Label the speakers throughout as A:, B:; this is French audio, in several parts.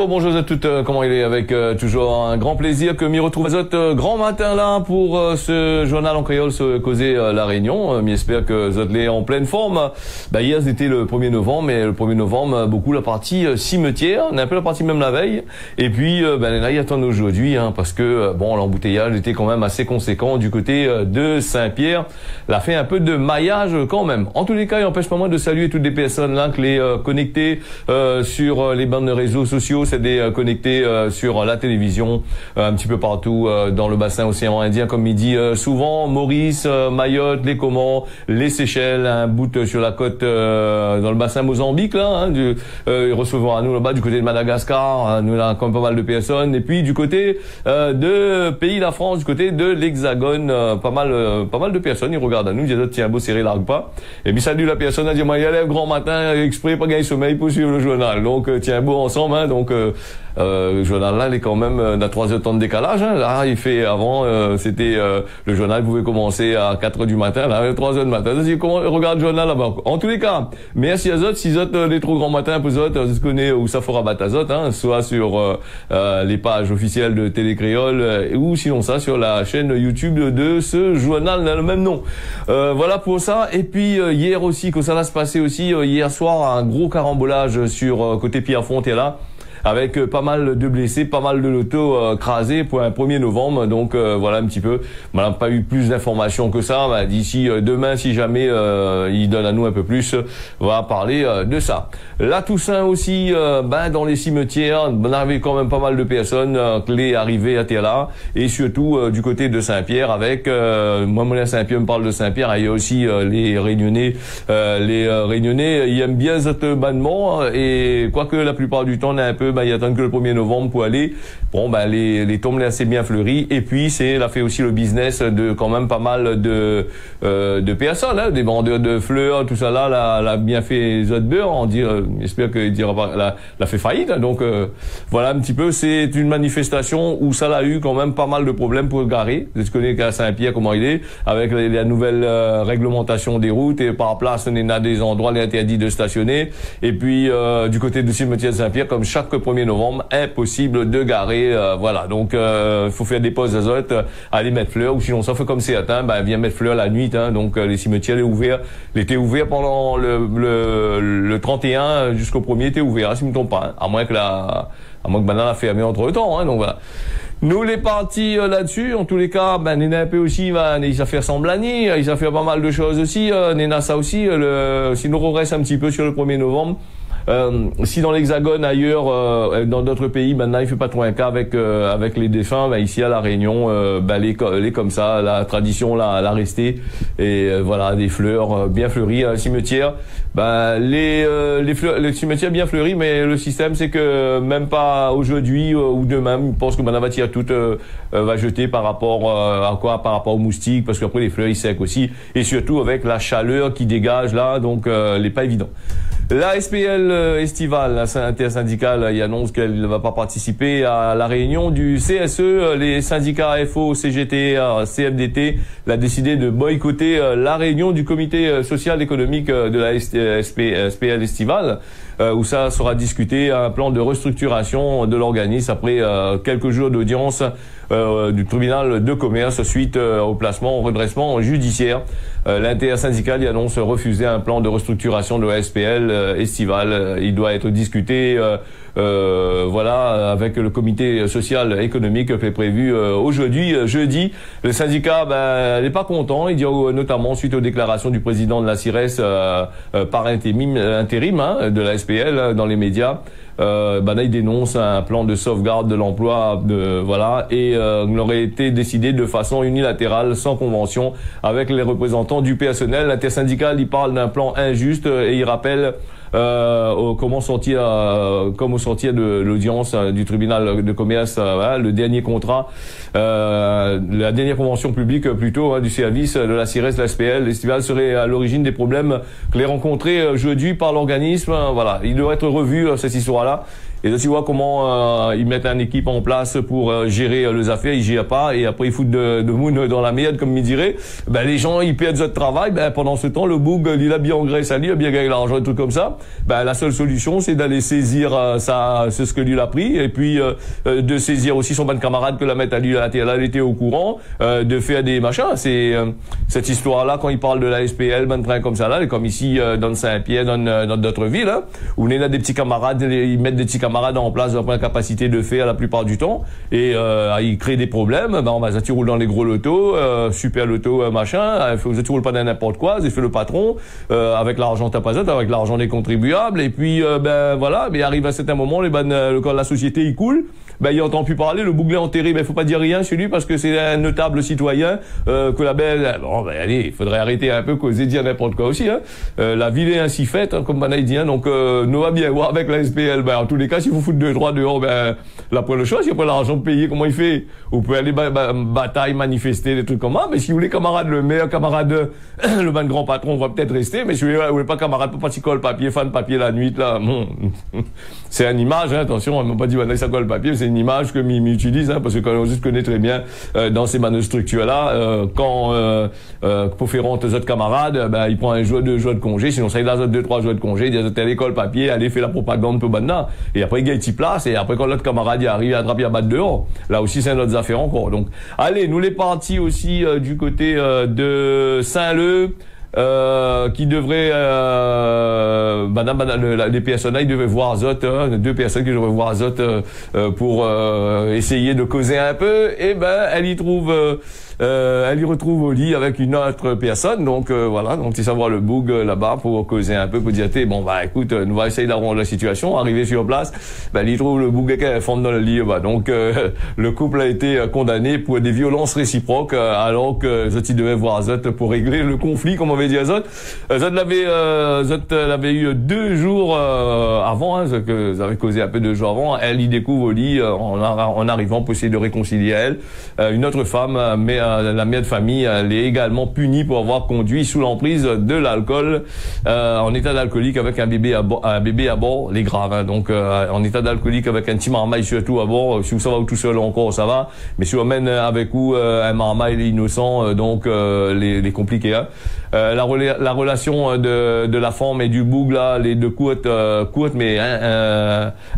A: bonjour à toutes, comment il est avec toujours un grand plaisir que m'y retrouve à votre grand matin là pour ce journal en créole se causer la Réunion. J'espère que vous êtes en pleine forme. Hier c'était le 1er novembre, mais le 1er novembre beaucoup la partie cimetière, on a un peu la partie même la veille. Et puis là il attend aujourd'hui parce que l'embouteillage était quand même assez conséquent du côté de Saint-Pierre. L'a fait un peu de maillage quand même. En tous les cas, il n'empêche pas moi de saluer toutes les personnes là que les connectées sur les bandes de réseaux sociaux, c'est des connectés sur la télévision, un petit peu partout dans le bassin océan Indien, comme il dit souvent, Maurice, Mayotte, les Comores, les Seychelles, un bout sur la côte dans le bassin Mozambique là, ils recevront à nous là-bas du côté de Madagascar, nous là quand même pas mal de personnes, et puis du côté de pays la France, du côté de l'Hexagone, pas mal de personnes, ils regardent à nous, ils disent tiens beau serré largue pas, et puis salut la personne, elle dit moi il y a grand matin exprès pas gagner sommeil pour suivre le journal, donc tiens beau ensemble donc le journal là il est quand même à 3 heures de temps de décalage là il fait avant c'était le journal pouvait commencer à 4 heures du matin là 3 heures du matin regarde le journal là-bas. En tous les cas merci à Zot si Zot les trop grands matins pour Zot je connais où ça fera battre à Zot soit sur les pages officielles de Télé Créole ou sinon ça sur la chaîne YouTube de ce journal dans le même nom. Voilà pour ça. Et puis hier aussi que ça va se passer aussi hier soir un gros carambolage sur côté Pierrefonds et là avec pas mal de blessés, pas mal de lotos crasés pour un 1er novembre. Donc voilà un petit peu. On n'a pas eu plus d'informations que ça. D'ici demain, si jamais il donne à nous un peu plus, on va parler de ça. La Toussaint aussi, dans les cimetières, on avait quand même pas mal de personnes clés arrivées à Terre-là, et surtout du côté de Saint-Pierre avec moi mon Saint-Pierre me parle de Saint-Pierre, il y a aussi les Réunionnais. Les Réunionnais, ils aiment bien cet bannement et quoique la plupart du temps on a un peu ils attendent que le 1er novembre pour aller. Les tombes là c'est bien fleuri, et puis c'est là fait aussi le business de quand même pas mal de personnes des vendeurs de fleurs, tout ça là l'a bien fait Zotber, on dit j'espère qu'il dira pas l'a fait faillite donc voilà un petit peu, c'est une manifestation où ça l'a eu quand même pas mal de problèmes pour garer. Je connais qu'à Saint-Pierre comment il est avec la nouvelle réglementation des routes, et par place on est à des endroits les interdits de stationner, et puis du côté du cimetière de Saint-Pierre comme chaque 1er novembre, impossible de garer, voilà. Donc, faut faire des pauses d'azote, aller mettre fleurs, ou sinon ça fait comme c'est atteint, viens mettre fleurs la nuit, donc les cimetières l'étaient ouverts pendant le 31 jusqu'au 1er étaient ouverts, si je me trompe pas, à moins que maintenant a fermé entre temps, donc voilà. Nous les partis là-dessus, en tous les cas, Nena un peu aussi, il va faire Samblani, il va faire pas mal de choses aussi, Nena ça aussi, si nous reste un petit peu sur le 1er novembre, si dans l'Hexagone ailleurs dans d'autres pays maintenant il fait pas trop un cas avec les défunts, ici à la Réunion les comme ça, la tradition l'a resté, et voilà des fleurs bien fleuries à cimetière, les cimetières bien fleuris, mais le système c'est que même pas aujourd'hui ou demain, je pense que madame va tirer tout va jeter par rapport à quoi, par rapport aux moustiques, parce qu'après les fleurs ils sèquent aussi, et surtout avec la chaleur qui dégage là, donc il est pas évident. La SPL estivale, la intersyndicale, il annonce qu'elle ne va pas participer à la réunion du CSE. Les syndicats FO, CGT, CFDT l'ont décidé de boycotter la réunion du comité social économique de la SPL estivale, où ça sera discuté un plan de restructuration de l'organisme après quelques jours d'audience du tribunal de commerce suite au placement au redressement judiciaire. L'intersyndicale annonce refuser un plan de restructuration de la SPL estivale. Il doit être discuté avec le comité social économique qui est prévu aujourd'hui jeudi. Le syndicat n'est pas content, il dit notamment suite aux déclarations du président de la CIRES par intérim de la SPL dans les médias. Là, il dénonce un plan de sauvegarde de l'emploi, et il aurait été décidé de façon unilatérale, sans convention, avec les représentants du personnel. L'intersyndicale, il parle d'un plan injuste et il rappelle comme au sortir de l'audience du tribunal de commerce, le dernier contrat, la dernière convention publique plutôt du service de la CIRES, de la SPL, l'estivale serait à l'origine des problèmes que les rencontrés jeudi par l'organisme. Il doit être revu cette histoire-là. Et là, tu vois comment ils mettent une équipe en place pour gérer les affaires, ils gèrent pas, et après ils foutent de moune dans la merde, comme ils diraient. Ben, les gens, ils perdent notre travail. Ben, pendant ce temps, le boug, il a bien engraissé à lui, il a bien gagné l'argent, et tout comme ça. Ben, la seule solution, c'est d'aller saisir c'est ce que lui a pris, et puis de saisir aussi son bon camarade que la mettre à lui à la télé, elle était au courant, de faire des machins. C'est cette histoire-là, quand il parle de la SPL, ben train comme ça là, comme ici dans Saint-Pierre, dans d'autres villes, hein, où on est là des petits camarades, ils mettent des petits camarades en place dans la capacité de faire la plupart du temps, et ils créent des problèmes. Ben, on va tu roules dans les gros lotos, super loto, machin, tu roules pas dans n'importe quoi, c'est fait le patron, avec l'argent tapazote, avec l'argent des contribuables, et puis ben voilà, mais arrive à un certain moment, quand la société il coule, ben il entend plus parler, le bouglé enterré, ben faut pas dire rien sur lui parce que c'est un notable citoyen, que la belle, bon ben allez, il faudrait arrêter un peu causer dire n'importe quoi aussi, hein. La ville est ainsi faite, hein, comme Banaï dit, hein, donc nous va bien voir avec la SPL. Ben en tous les cas, si vous foutez deux droits dehors, ben la première chose, il n'y a pas l'argent de payer, comment il fait? Vous pouvez aller bataille, manifester, des trucs comme ça, mais si vous voulez camarade le maire, camarade le ban grand patron, on va peut-être rester, mais si vous voulez pas camarade, pas si colle papier, fan papier la nuit, là, bon, c'est une image, hein, attention, on m'a pas dit Banaï ça colle papier, c'est une image que Mimi utilise, hein, parce que quand on se connaît très bien dans ces manostructures-là, pour faire honte aux autres camarades, ben il prend un jour, deux jours de congé, sinon ça il a deux, trois jours de congé, il dit à l'école papier, allez faire la propagande pour Banna, et après il gagne petit place, et après quand l'autre camarade y arrive, il attrape, il battre dehors. Là aussi c'est notre affaire encore. Donc allez, nous les partis aussi du côté de Saint-Leu. Qui devrait les personnes là, ils devaient voir Zot, deux personnes qui devraient voir Zot pour essayer de causer un peu, et ben elle y retrouve au lit avec une autre personne, donc voilà, donc il savoir le boug là-bas pour causer un peu, pour dire bon bah écoute, nous va essayer d'arranger la situation, arrivé sur place, ben il trouve le boug qui est fond dans le lit, bah donc le couple a été condamné pour des violences réciproques, alors que Zot il devait voir Zot pour régler le conflit, comme on avait dit à Zot. Zot l'avait eu 2 jours avant, hein, que vous avez causé un peu 2 jours avant. Elle y découvre au lit en arrivant pour essayer de réconcilier elle. Une autre femme, mais la mère de famille, elle est également punie pour avoir conduit sous l'emprise de l'alcool, en état d'alcoolique avec un bébé à bord, les graves, hein, donc en état d'alcoolique avec un petit marmaille surtout à bord. Si vous savez tout seul encore ça va, mais si vous amène avec vous un marmaille innocent, donc les compliqués, hein. La relation de la femme et du boug là, les deux courtes mais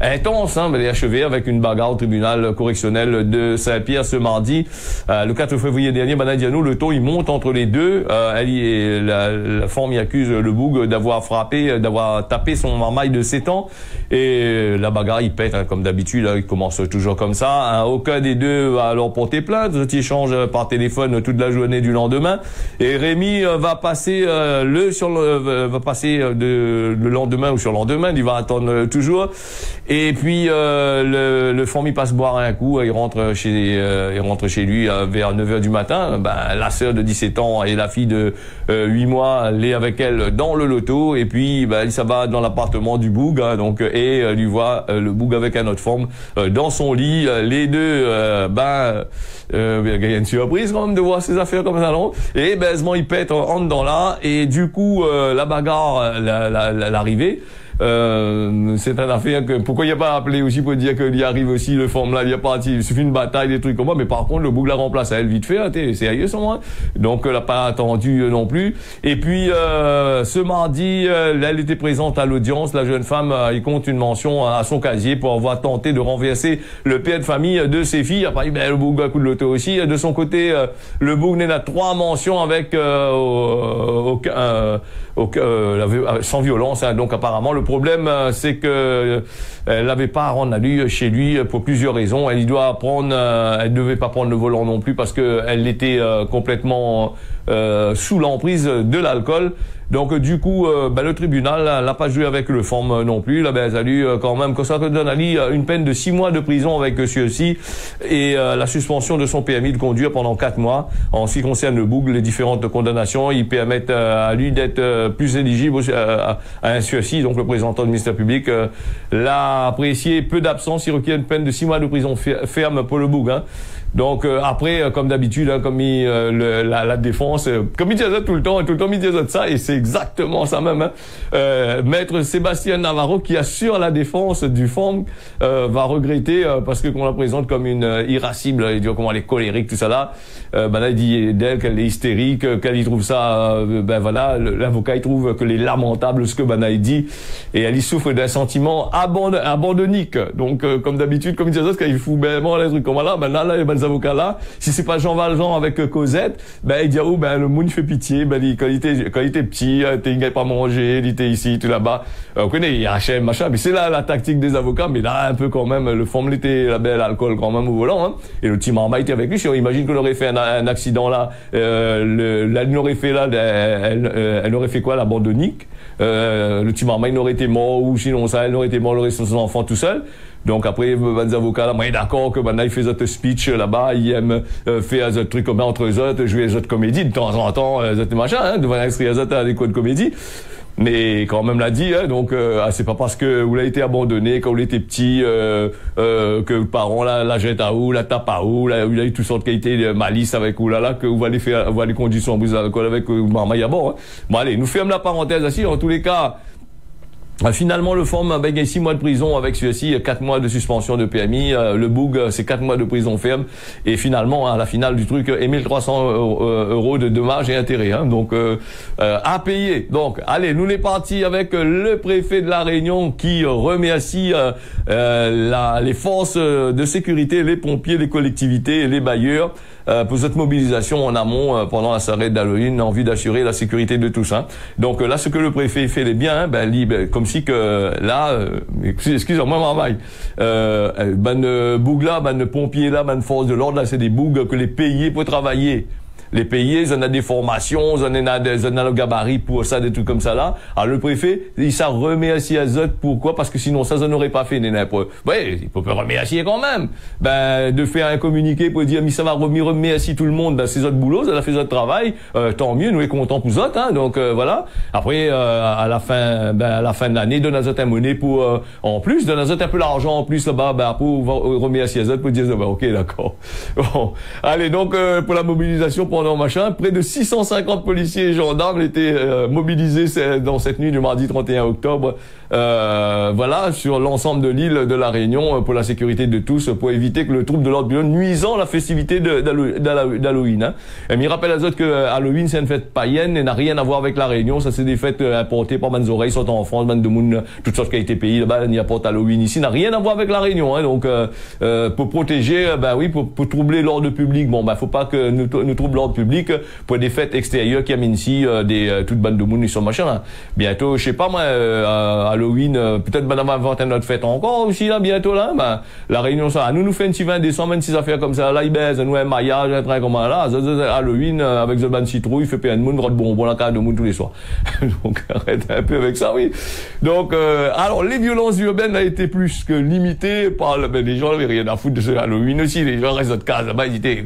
A: intense, hein, mais achevée avec une bagarre au tribunal correctionnel de Saint-Pierre ce mardi, le 4 février dernier. Banaï Dianou, le ton il monte entre les deux. La femme y accuse le boug d'avoir d'avoir tapé son marmaille de 7 ans, et la bagarre il pète, hein, comme d'habitude, hein, il commence toujours comme ça, hein. Aucun des deux va alors porter plainte. Ils échangent par téléphone toute la journée du lendemain, et Rémi va passer le lendemain ou sur le lendemain, il va attendre toujours, et puis le femme il passe boire un coup, il rentre chez lui vers 9h du matin. Ben la sœur de 17 ans et la fille de 8 mois, elle est avec elle dans le loto, et puis ben ça va dans l'appartement du boug, hein, donc, et lui voit le boug avec un autre femme dans son lit, les deux il y a une surprise quand même de voir ces affaires comme ça, non? Et ben il pète en dedans là, et du coup la bagarre, l'arrivée, c'est une affaire que pourquoi il n'y a pas appelé aussi pour dire qu'il y arrive aussi le forme là, il y a pas, il suffit une bataille, des trucs comme ça, mais par contre le boug la remplace à elle vite fait, hein, c'est sérieux ça, moi, donc elle n'a pas attendu non plus. Et puis ce mardi, elle était présente à l'audience, la jeune femme, il compte une mention à son casier pour avoir tenté de renverser le père de famille de ses filles. Après le boug a coup de loto aussi. De son côté, le boug n'a 3 mentions avec sans violence, hein, donc apparemment le problème c'est que elle n'avait pas à rendre à lui chez lui pour plusieurs raisons. Elle doit apprendre, elle ne devait pas prendre le volant non plus parce que elle était complètement sous l'emprise de l'alcool. Donc du coup, le tribunal n'a pas joué avec le forme non plus. Là, elle a eu quand même, que ça donne à lui une peine de 6 mois de prison avec ceci, et la suspension de son permis de conduire pendant 4 mois. En ce qui concerne le boug, les différentes condamnations, ils permettent à lui d'être plus éligible à un sursis. Donc le représentant du ministère public l'a apprécié, peu d'absence, il requiert une peine de 6 mois de prison ferme pour le boug, hein. Donc après, comme d'habitude, hein, comme la défense, comme il disait tout le temps il disait ça, et c'est exactement ça même. Hein. Maître Sébastien Navarro, qui assure la défense du FOM, va regretter parce que qu'on la présente comme une irascible, il dit comment elle est colérique, tout ça là. Là, il dit d'elle qu'elle est hystérique, qu'elle y trouve ça, voilà, l'avocat il trouve que les lamentable ce que il dit, et elle y souffre d'un sentiment abandonnique. Donc comme d'habitude, comme il disait ça, quand il fout vraiment les trucs comme là, là les avocats là, si c'est pas Jean Valjean avec Cosette, il dit le monde fait pitié, quand il était petit, il n'avait pas mangé, il était ici, tout là-bas. On connaît, il HM, machin, mais c'est là la tactique des avocats, mais là un peu quand même, le fond était la belle alcool quand même au volant, hein. Et le petit Marma était avec lui, si on imagine qu'on aurait fait un accident là, elle aurait fait là, elle aurait fait quoi, l'abandonnique, le petit Marma il aurait été mort, ou sinon ça, elle aurait été mort, il aurait son enfant tout seul. Donc après, les avocats là, moi, d'accord que maintenant il fait un speech là-bas, il aime faire un truc comme entre eux autres, jouer des autres comédies de temps en temps, des machin, hein, devant inscrire à des codes de comédie. Mais quand même l'a dit, hein, donc c'est pas parce que vous l'avez été abandonné quand vous était petit que le parent la jette à où, la tape à où, là, il a eu toutes sortes de qualités de malice avec ou là que vous allez faire, vous allez conduire son brise avec Maman Yabon. Hein. Bon allez, nous fermons la parenthèse ainsi. En tous les cas. Finalement, le FOM gagne 6 mois de prison avec celui-ci, 4 mois de suspension de PMI. Le Boug, c'est 4 mois de prison ferme. Et finalement, à la finale du truc, 1300 euros de dommages et intérêts. Hein, donc, à payer. Donc, allez, nous les partis avec le préfet de la Réunion qui remercie les forces de sécurité, les pompiers, les collectivités, les bailleurs pour cette mobilisation en amont pendant la soirée d'Halloween en vue d'assurer la sécurité de tous. Hein. Donc là, ce que le préfet fait les bien, hein, comme si que là, excusez-moi, Marmaille, boug là, pompiers là, force de l'ordre là, c'est des bougs que les payés pour travailler. Les payés, ils en ont des formations, ils en ont le gabarit pour ça, des trucs comme ça là. Alors le préfet, il s'en remercie à eux. Pourquoi? Parce que sinon ça n'aurait pas fait ouais, il peut remercier quand même. De faire un communiqué pour dire, mais ça va remercier tout le monde, c'est notre boulot, ça a fait notre travail, tant mieux, nous sommes contents pour eux, hein, donc voilà. Après, à la fin de l'année, donne à eux un monnaie pour, en plus, donne à eux un peu l'argent en plus là-bas, pour remercier à eux, pour dire, ok, d'accord. Bon. Allez, donc, pour la mobilisation, près de 650 policiers et gendarmes étaient mobilisés dans cette nuit du mardi 31 octobre, voilà, sur l'ensemble de l'île de la Réunion pour la sécurité de tous, pour éviter que le trouble de l'ordre public nuisant la festivité d'Halloween. Hein. Mais il rappelle à autres que Halloween c'est une fête païenne et n'a rien à voir avec la Réunion. Ça c'est des fêtes importées par les oreilles, sont en France, de monde, toutes sortes qui a été payées là-bas, il n'y a pas Halloween ici, n'a rien à voir avec la Réunion. Hein. Donc pour protéger, pour troubler l'ordre public, faut pas que nous trouble l'ordre public pour des fêtes extérieures qui amènent ici toute bande de monde ils sont machin là. Bientôt, je sais pas moi, Halloween, peut-être on va inventer notre fête encore aussi là bientôt là. La Réunion ça, nous fait un petit 20 décembre, 26 affaires comme ça, là ils baissent, nous un maillage, un train comme là, Halloween avec the ban citrouille, il fait plein de monde, grotte bonbon la carte de monde tous les soirs. Donc arrête un peu avec ça, oui. Donc alors les violences urbaines a été plus que limitées par les gens n'avaient rien à foutre de ce Halloween aussi, les gens restent de casa là-bas, ils étaient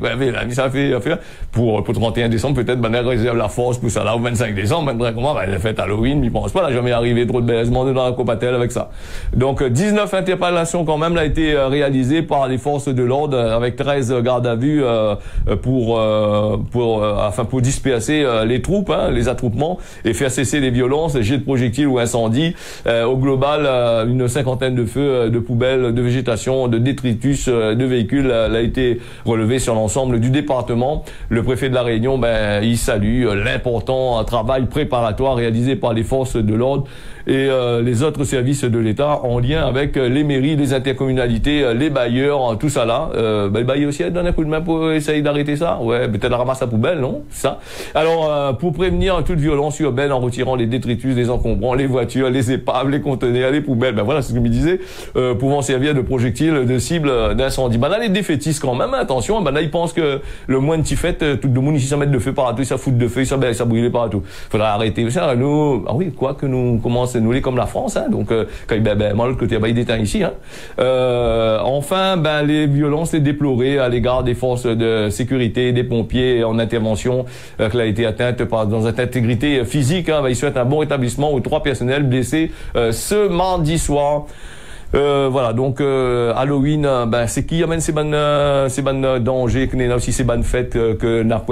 A: ça fait affaire pour 31 décembre, peut-être, réserve la force pour ça, là, au 25 décembre, comment, la fête Halloween, il pense pas, là, jamais arrivé trop de baisement dans la Copatel avec ça. Donc, 19 interpellations quand même, là, a été réalisées par les forces de l'ordre, avec 13 gardes à vue, pour disperser, les troupes, hein, les attroupements, et faire cesser les violences, les jets de projectiles ou incendies. Au global, une cinquantaine de feux, de poubelles, de végétation, de détritus, de véhicules, a été relevé sur l'ensemble du département. Le préfet de la Réunion, il salue l'important travail préparatoire réalisé par les forces de l'ordre et les autres services de l'État en lien avec les mairies, les intercommunalités, les bailleurs, tout ça là. Les bailleurs aussi donnent un coup de main pour essayer d'arrêter ça. Ouais, peut-être la ramasse à poubelle, non? Ça. Alors, pour prévenir toute violence urbaine en retirant les détritus, les encombrants, les voitures, les épaves, les conteneurs, les poubelles, voilà, c'est ce que je me disais, pouvant servir de projectiles, de cibles d'incendie. Là, les défaitistes quand même, attention, là, ils pensent que le moins de petits fêtes, tout le monde ici, ça met de feu partout, ça fout de feu, ça brûle partout. Faudra arrêter ça. Nous, oui, quoi que nous commençons à nous comme la France, hein, donc quand il l'autre côté, il déteint ici. Hein. Enfin, les violences est déplorées à l'égard des forces de sécurité, des pompiers en intervention, qui a été atteinte dans cette intégrité physique. Hein, il souhaite un bon rétablissement aux 3 personnels blessés ce mardi soir. Voilà, donc Halloween, ben c'est qui amène ces bonnes dangers, que n'a aussi ces bonnes fêtes que n'a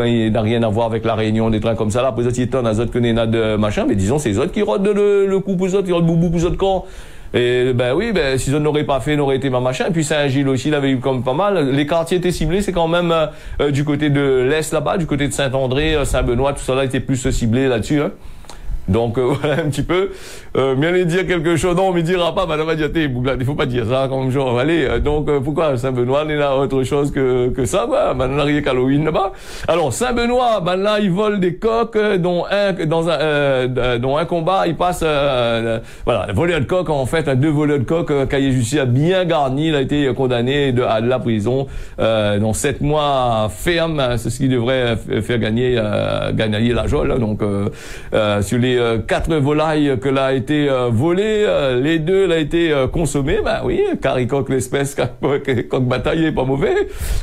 A: rien à voir avec la Réunion, des trains comme ça là. Peut-être il y a des autres que n'a de machin, mais disons c'est les autres qui rodent le coup pour les autres, qui rodent boubou pour les autres camps. Et ben oui, ben si on n'aurait pas fait, n'aurait été ma machin. Et puis Saint-Gilles aussi, il avait eu comme pas mal. Les quartiers étaient ciblés, c'est quand même du côté de l'Est là-bas, du côté de Saint-André, Saint-Benoît, tout ça là était plus ciblé là-dessus. Hein. Donc voilà un petit peu. Mais allez dire quelque chose, non, on me dira pas, madame Adiaté, Bouglade, il faut pas dire ça comme genre, allez, donc pourquoi Saint-Benoît, il y a autre chose que ça, bah, maintenant rien qu'Halloween là-bas. Alors Saint-Benoît, ben là, il vole des coqs, dont un combat, il passe, voilà, voleur de coq, en fait, 2 voleurs de coq, Cahier Justice a bien garni, il a été condamné à de la prison, dans 7 mois ferme, c'est ce qui devrait faire gagner la joie, là, donc, sur les 4 volailles que l'a été volé, les 2 l'a été consommé, ben oui, caricoque l'espèce, coq bataille il est pas mauvais.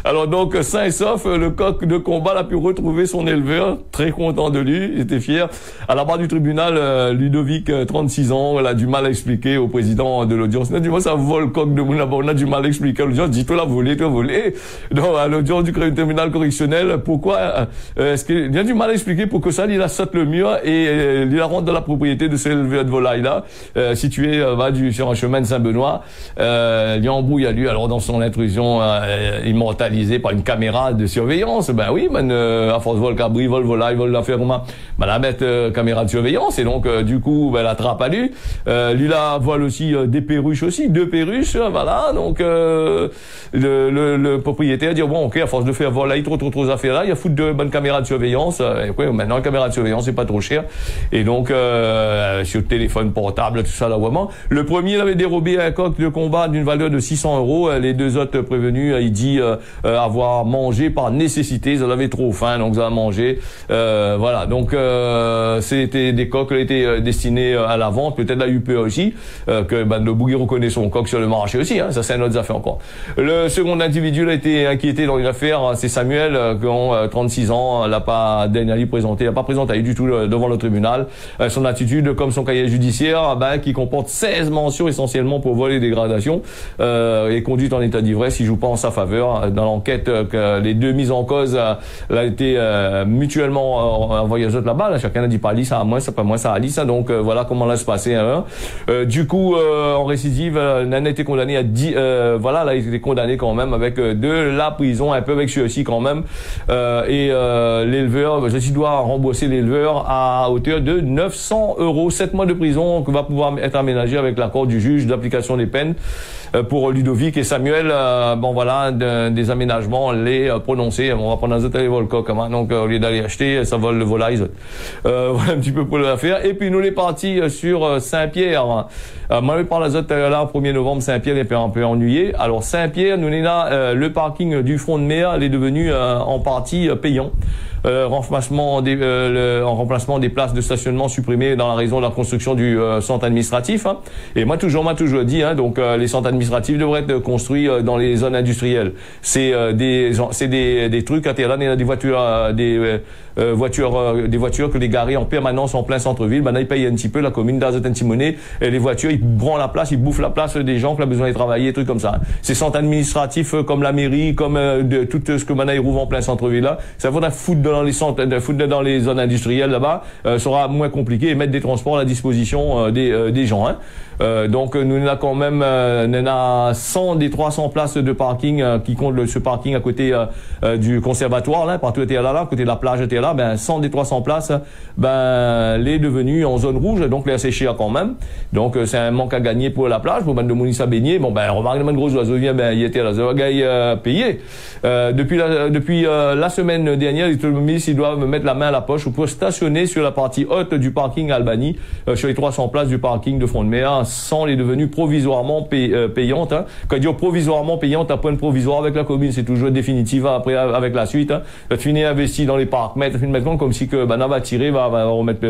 A: Alors donc sain et sauf, le coq de combat a pu retrouver son éleveur, très content de lui, il était fier. À la barre du tribunal, Ludovic, 36 ans, il a du mal à expliquer au président de l'audience. Il a dit moi ça vole coq de Mouna, on a du mal à expliquer à l'audience, dit toi l'as volé, toi volé. Donc à l'audience du tribunal correctionnel, pourquoi est-ce qu'il a du mal à expliquer pour que ça il a saute le mur et il la rentre dans la propriété de ce éleveur de volaille là, situé sur un chemin de Saint-Benoît. Il y a embrouille à lui, alors dans son intrusion immortalisée par une caméra de surveillance. Ben oui, à force vol cabri, vol volaille, vol l'affaire comment, ben la mettre caméra de surveillance et donc du coup ben la trappe à lui. Lui là vole aussi des perruches aussi, 2 perruches, voilà. Donc le propriétaire dit bon ok, à force de faire volaille trop affaires là, il y a foutre de bonnes caméras de surveillance. Et ouais, maintenant la caméra de surveillance c'est pas trop cher. Et donc sur le téléphone portable, tout ça là vraiment. Le premier il avait dérobé un coq de combat d'une valeur de 600 €. Les 2 autres prévenus, il dit avoir mangé par nécessité, ils en avaient trop faim, donc ils ont mangé. Voilà, donc c'était des coqs qui étaient destinés à la vente, peut-être la UPE aussi, que le Bougui reconnaît son coq sur le marché aussi, hein, ça c'est une autre affaire encore. Le second individu a été inquiété dans une affaire, c'est Samuel, qui a 36 ans, l'a pas présenté, n'a pas présenté du tout devant le tribunal. Son attitude, comme son cahier judiciaire, qui comporte 16 mentions essentiellement pour vol et dégradation, et conduite en état d'ivresse, il joue pas en sa faveur. Dans l'enquête, que les 2 mises en cause a été mutuellement envoyées aux autres là-bas. Là, chacun a dit pas Ali, ça à moi, ça pas moi, ça à Ali, ça. Donc voilà comment là se passait. Hein. Du coup, en récidive, Nana a été condamné à 10. Voilà, là il a été condamné quand même avec de la prison, un peu avec sursis quand même. Et l'éleveur, je dois rembourser l'éleveur à hauteur de 900 €, 7 mois de prison, que va pouvoir être aménagé avec l'accord du juge d'application des peines pour Ludovic et Samuel. Bon voilà, des aménagements les prononcés. On va prendre un autre vol coq, hein, donc au lieu d'aller acheter, ça vole le volaille. Voilà un petit peu pour l'affaire. Et puis nous les partis sur Saint-Pierre. Moi je parle à autres là, 1er novembre, Saint-Pierre est un peu ennuyé. Alors Saint-Pierre, nous là, le parking du front de mer, il est devenu en partie payant. En remplacement des places de stationnement supprimées dans la raison de la construction du centre administratif. Hein. Et moi toujours dit, hein, donc les centres administratifs devraient être construits dans les zones industrielles. C'est des trucs à terre, il y a des voitures que les garées en permanence en plein centre-ville. Maintenant ils payent un petit peu, la commune d'Azot Antimonée, et les voitures ils branlent la place, ils bouffent la place des gens qui ont besoin de travailler, des trucs comme ça. Ces centres administratifs comme la mairie, comme de tout ce que maintenant ils rouvrent en plein centre-ville là, ça faudra foutre dans les centres, dans les zones industrielles là-bas, sera moins compliqué et mettre des transports à la disposition des gens. Hein. Donc nous avons quand même 100 des 300 places de parking qui comptent ce parking à côté du conservatoire là, partout était là, à côté de la plage était là, 100 des 300 places, les devenus en zone rouge, donc les asséchés quand même. Donc c'est un manque à gagner pour la plage, pour de Mounissa baigner. Bon remarque le gros oiseau vient, il était là, ça va payer. Depuis la semaine dernière, ils doivent mettre la main à la poche pour stationner sur la partie haute du parking Albanie, sur les 300 places du parking de front de mer, sans les devenues provisoirement payantes. Hein. Quand il dit provisoirement payante, à point de provisoire avec la commune, c'est toujours définitive après avec la suite. Hein. Tu finis investi dans les parcs, maintenant comme si que on va tirer, va remettre.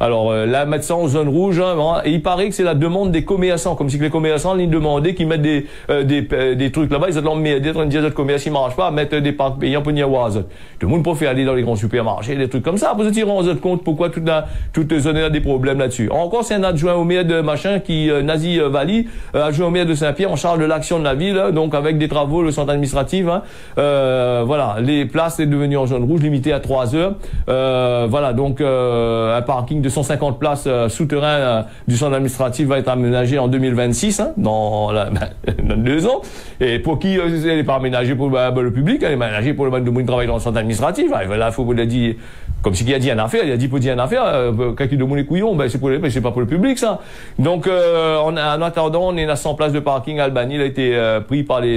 A: Alors là, mettre ça en zone rouge, hein, et il paraît que c'est la demande des commerçants, comme si que les commerçants ils demandaient qu'ils mettent des trucs là-bas, ils ont des commerces qui marchent pas, mettre des parcs payants pour n'y avoir. Tout le monde peut faire aller dans les grands supermarchés, des trucs comme ça. Vous tirez en compte pourquoi toute la toute zone a des problèmes là-dessus. Encore, c'est un adjoint au maire de machin qui, Nazi Vali, adjoint au maire de Saint-Pierre, en charge de l'action de la ville, donc avec des travaux, le centre administratif, hein. Voilà, les places est devenu en zone rouge, limité à 3 heures. Voilà, donc un parking de 150 places souterrain du centre administratif va être aménagé en 2026, hein, dans 2 ans. Et pour qui elle n'est pas aménagée pour le public, elle est aménagée pour le monde qui travaille dans le centre administratif. Voilà, il faut le dire, comme si il a dit une affaire, il a dit pour dire une affaire, quand il demande les couillons, ben c'est pas pour le public ça. Donc en attendant, on est à 100 places de parking. Albany, il a été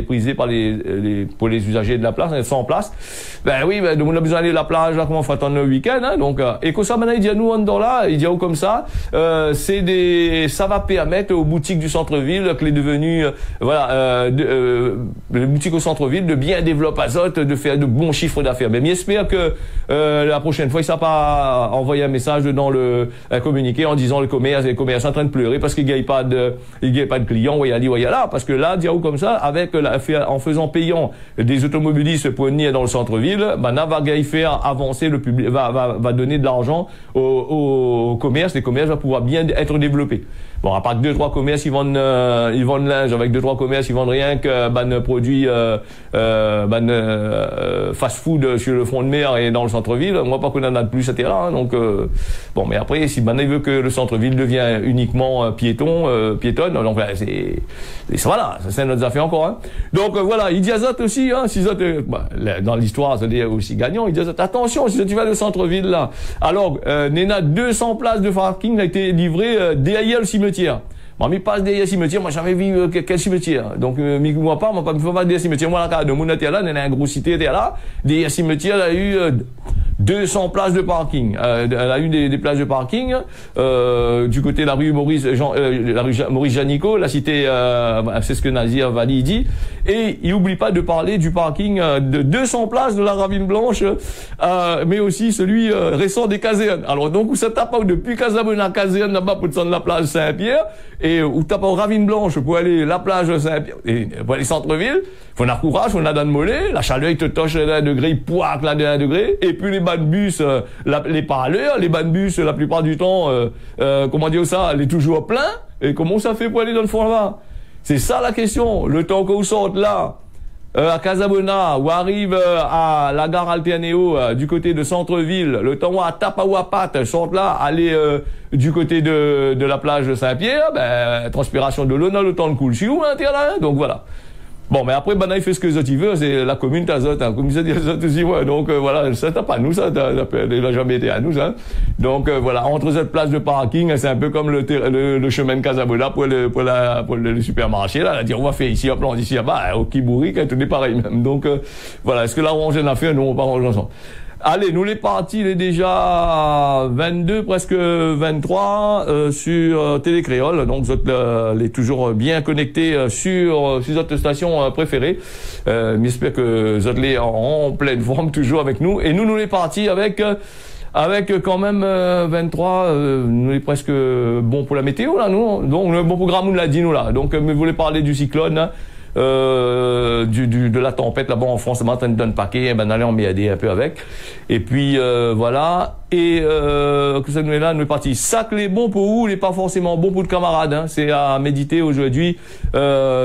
A: prisé pour les usagers de la place, 100 places. Ben oui, ben, on a besoin d'aller à la plage, là, comment on fait attendre le week-end, hein, donc, et que ça, maintenant, il dit à nous, on dort là, il dit, comme ça, ça va permettre aux boutiques du centre-ville, que les devenus, les boutiques au centre-ville, de bien développer Azote, de faire de bons chiffres d'affaires. Mais j'espère que, la prochaine fois, il ne s'est pas envoyé un message dans un communiqué en disant les commerces en train de pleurer parce qu'il n'y a pas de clients, là, parce que là, dire comme ça, en faisant payant des automobilistes pour venir dans le centre-ville, maintenant va faire avancer le public, va donner de l'argent au commerce. Les commerces vont pouvoir bien être développés. Bon, à part que 2-3 commerces, ils vendent linge, avec 2-3 commerces, ils vendent rien que produits fast-food sur le front de mer et dans le centre-ville. Moi, pas qu'on en a de plus, etc. Hein, donc bon, mais après, si maintenant il veut que le centre-ville devienne uniquement piétonne, donc voilà, c'est notre affaire encore. Hein. Donc voilà, il dit Azote aussi, hein, si Azote, dans l'histoire, c'est aussi gagnant. Il dit Azote, attention, si tu vas au centre-ville là, alors Néna 200 places de parking a été livrées derrière le cimetière. Moi, il passe derrière le cimetière, moi, j'avais vu quel cimetière. Donc, moi, pas me faut pas derrière le cimetière. Moi, là, de mon était là, il y a un gros cité là. Derrière le cimetière, il y a eu 200 places de parking. Elle a eu des places de parking du côté de la rue Maurice Janicot, la cité, c'est ce que Nazir Vali dit. Et il n'oublie pas de parler du parking de 200 places de la Ravine Blanche, mais aussi celui récent des casernes. Alors donc, où ça tape depuis Casabona caserne là-bas pour descendre la plage Saint-Pierre, et où tape en Ravine Blanche pour aller la plage Saint-Pierre, et pour aller centre-ville, faut un courage, faut un dans le mollet, la chaleur il te touche à 1 degré, il poique là de 1 degré, et puis les bancs de bus, les parleurs, les bancs de bus, la plupart du temps, comment dire ça, elle est toujours plein, et comment ça fait pour aller dans le fond là-bas? C'est ça la question. Le temps qu'on sorte là, à Casabona, ou arrive à la gare Alternéo, du côté de centre-ville, le temps où à Tapawapat, sorte là, aller du côté de la plage de Saint-Pierre, ben, transpiration de l'eau, le temps de coule chez vous, hein, là, donc voilà. Bon, mais après, il fait ce que les autres veulent, c'est la commune d'Azote, hein, comme ça dit Azote aussi, ouais, donc voilà, ça t'as pas nous, ça, il a jamais été à nous, ça. Donc voilà, entre cette place de parking, c'est un peu comme le chemin de Casabona pour le supermarché, là, dire on va faire ici, hop, ici, là-bas, au Kibouri, tout est pareil même. Donc voilà, est-ce que là on a fait, nous on va pas ranger ensemble. Allez, nous les parties, il est déjà 22, presque 23 sur Télécréole. Donc, vous êtes toujours bien connectés sur votre station préférée. J'espère que vous êtes en pleine forme toujours avec nous. Et nous les parties avec quand même 23, nous est presque bon pour la météo là, nous. Donc, bon pour Gramoun l'a dit nous là. Donc, vous voulez parler du cyclone. Hein, de la tempête là-bas en France, maintenant on donne paquet, ben allez on met un peu avec. Et puis voilà. Et que ça nous est là, nous est parti. Ça que les bons pour vous, il n'est pas forcément bon pour le camarade. Hein. C'est à méditer aujourd'hui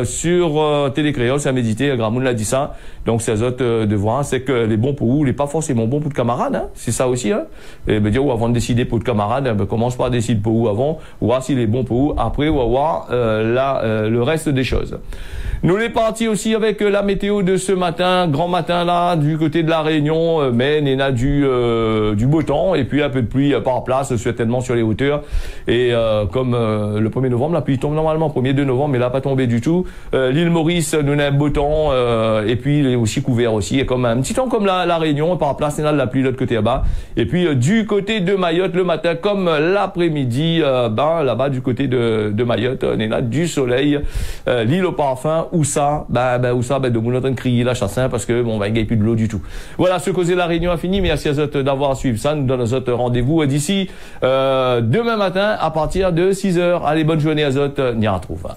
A: sur Télécréole, c'est à méditer. Gramoun l'a dit ça. Donc c'est à autres de voir, c'est que les bons pour vous, il n'est pas forcément bon pour le camarade. Hein. C'est ça aussi. Hein. Et ben dire avant de décider pour le camarade, ben, commence par décider pour vous avant, voir s'il est bon pour vous. Après on va voir le reste des choses. Nous les partis aussi avec la météo de ce matin, grand matin là, du côté de la Réunion, mais il y a du beau temps et puis un peu de pluie par place, certainement sur les hauteurs. Et comme le 1er novembre, la pluie tombe normalement 1er 2 novembre, mais là pas tombé du tout. L'île Maurice nous a un beau temps et puis il est aussi couvert aussi, et comme un petit temps comme la Réunion, par place il y a de la pluie de l'autre côté là-bas. Et puis du côté de Mayotte le matin comme l'après-midi, là-bas du côté de Mayotte, on est là du soleil, l'île au parfum. Où ça, de mon train de crier la chassin parce que bon, il n'y a plus de l'eau du tout. Voilà, ce causer la réunion a fini. Merci à vous d'avoir suivi ça. Nous donnons notre rendez-vous d'ici demain matin à partir de 6h. Allez, bonne journée à vous. N'y a retrouve.